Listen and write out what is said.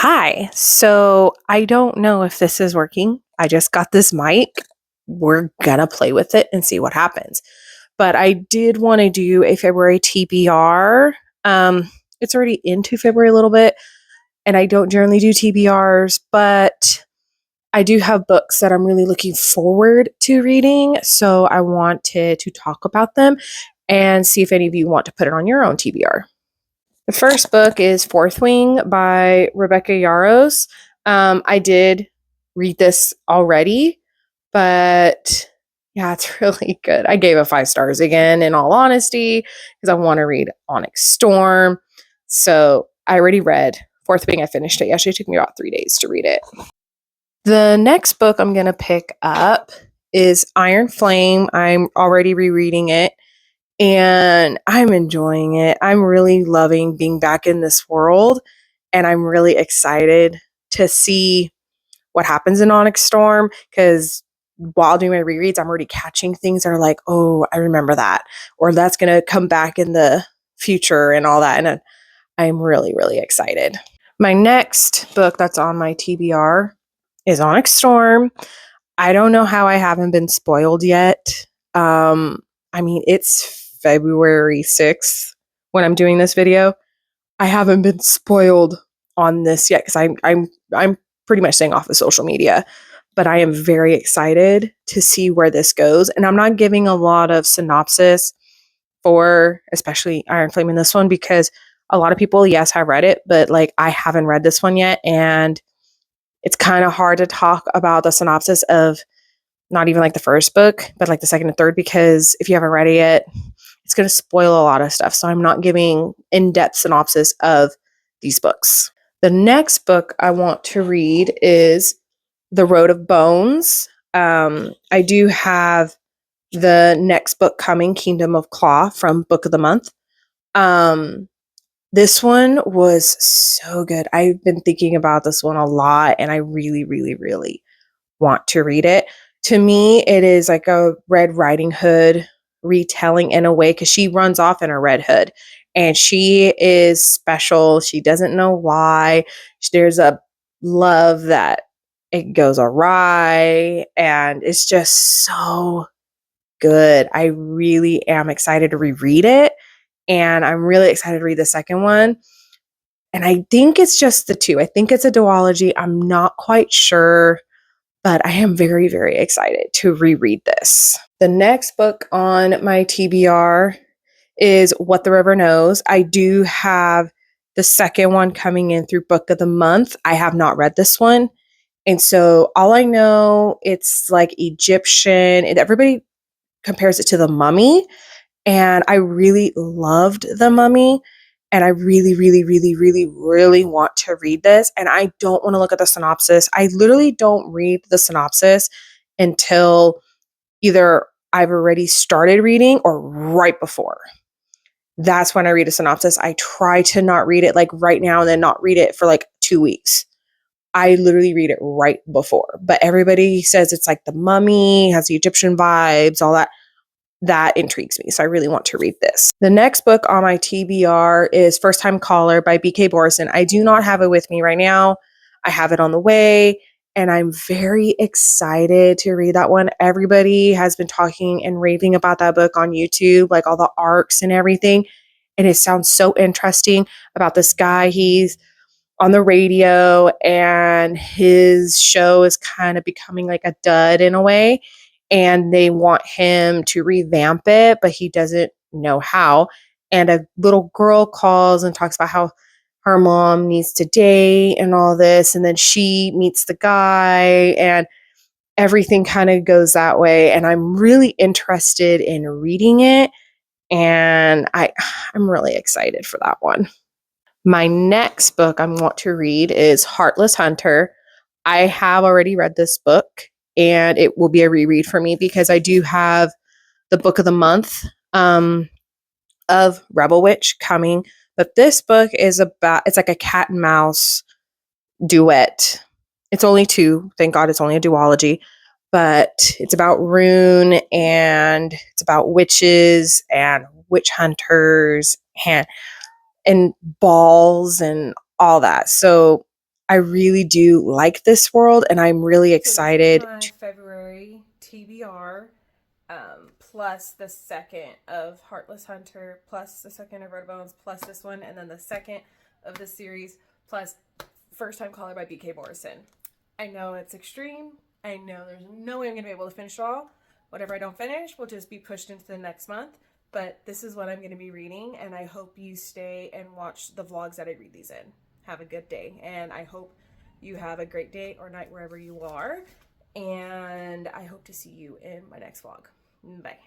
Hi. So I don't know if this is working. I just got this mic. We're gonna play with it and see what happens. But I did want to do a February TBR. It's already into February a little bit, and I don't generally do TBRs, but I do have books that I'm really looking forward to reading. So I wanted to talk about them and see if any of you want to put it on your own TBR. The first book is Fourth Wing by Rebecca Yarros. I did read this already, but yeah, it's really good. I gave it 5 stars again, in all honesty, because I want to read Onyx Storm. So I already read Fourth Wing. I finished it yesterday. It took me about 3 days to read it. The next book I'm going to pick up is Iron Flame. I'm already rereading it. And I'm enjoying it. I'm really loving being back in this world. And I'm really excited to see what happens in Onyx Storm because while doing my rereads, I'm already catching things that are like, oh, I remember that. Or that's going to come back in the future and all that. And I'm really, really excited. My next book that's on my TBR is Onyx Storm. I don't know how I haven't been spoiled yet. It's February 6th when I'm doing this video. I haven't been spoiled on this yet because I'm pretty much staying off of social media, but I am very excited to see where this goes. And I'm not giving a lot of synopsis for especially Iron Flame in this one because a lot of people, yes, have read it, but like I haven't read this one yet. And it's kind of hard to talk about the synopsis of not even like the first book, but like the second and third, because if you haven't read it yet, it's going to spoil a lot of stuff. So I'm not giving in-depth synopsis of these books. The next book I want to read is The Road of Bones. I do have the next book coming, Kingdom of Claw, from Book of the Month. This one was so good. I've been thinking about this one a lot, and I really, really, really want to read it. To me, it is like a Red Riding Hood retelling in a way because she runs off in a red hood and she is special. She doesn't know why. There's a love that it goes awry and it's just so good. I really am excited to reread it and I'm really excited to read the second one. And I think it's just the two. I think it's a duology. I'm not quite sure, but I am very, very excited to reread this. The next book on my TBR is What the River Knows. I do have the second one coming in through Book of the Month. I have not read this one. And so all I know, it's like Egyptian, and everybody compares it to The Mummy. And I really loved The Mummy. And I really, really, really, really, really want to read this. And I don't want to look at the synopsis. I literally don't read the synopsis until either I've already started reading or right before. That's when I read a synopsis. I try to not read it like right now and then not read it for like 2 weeks. I literally read it right before. But everybody says it's like The Mummy, has the Egyptian vibes, all that. That intrigues me. So I really want to read this. The next book on my TBR is First Time Caller by B.K. Borison. I do not have it with me right now. I have it on the way and I'm very excited to read that one. Everybody has been talking and raving about that book on YouTube, like all the arcs and everything. And it sounds so interesting about this guy. He's on the radio and his show is kind of becoming like a dud in a way. And they want him to revamp it, but he doesn't know how. And a little girl calls and talks about how her mom needs to date and all this. And then she meets the guy and everything kind of goes that way. And I'm really interested in reading it. And I'm really excited for that one. My next book I want to read is Heartless Hunter. I have already read this book and it will be a reread for me because I do have the Book of the Month of Rebel Witch coming. But this book is it's like a cat and mouse duet. It's only 2. Thank God it's only a duology. But it's about Rune and it's about witches and witch hunters and balls and all that. So I really do like this world, and I'm really So this is excited. my February TBR, plus the second of Heartless Hunter, plus the second of Red Bones, plus this one, and then the second of the series, plus First Time Caller by B.K. Morrison. I know it's extreme. I know there's no way I'm going to be able to finish it all. Whatever I don't finish will just be pushed into the next month. But this is what I'm going to be reading, and I hope you stay and watch the vlogs that I read these in. Have a good day, and I hope you have a great day or night wherever you are. And I hope to see you in my next vlog. Bye.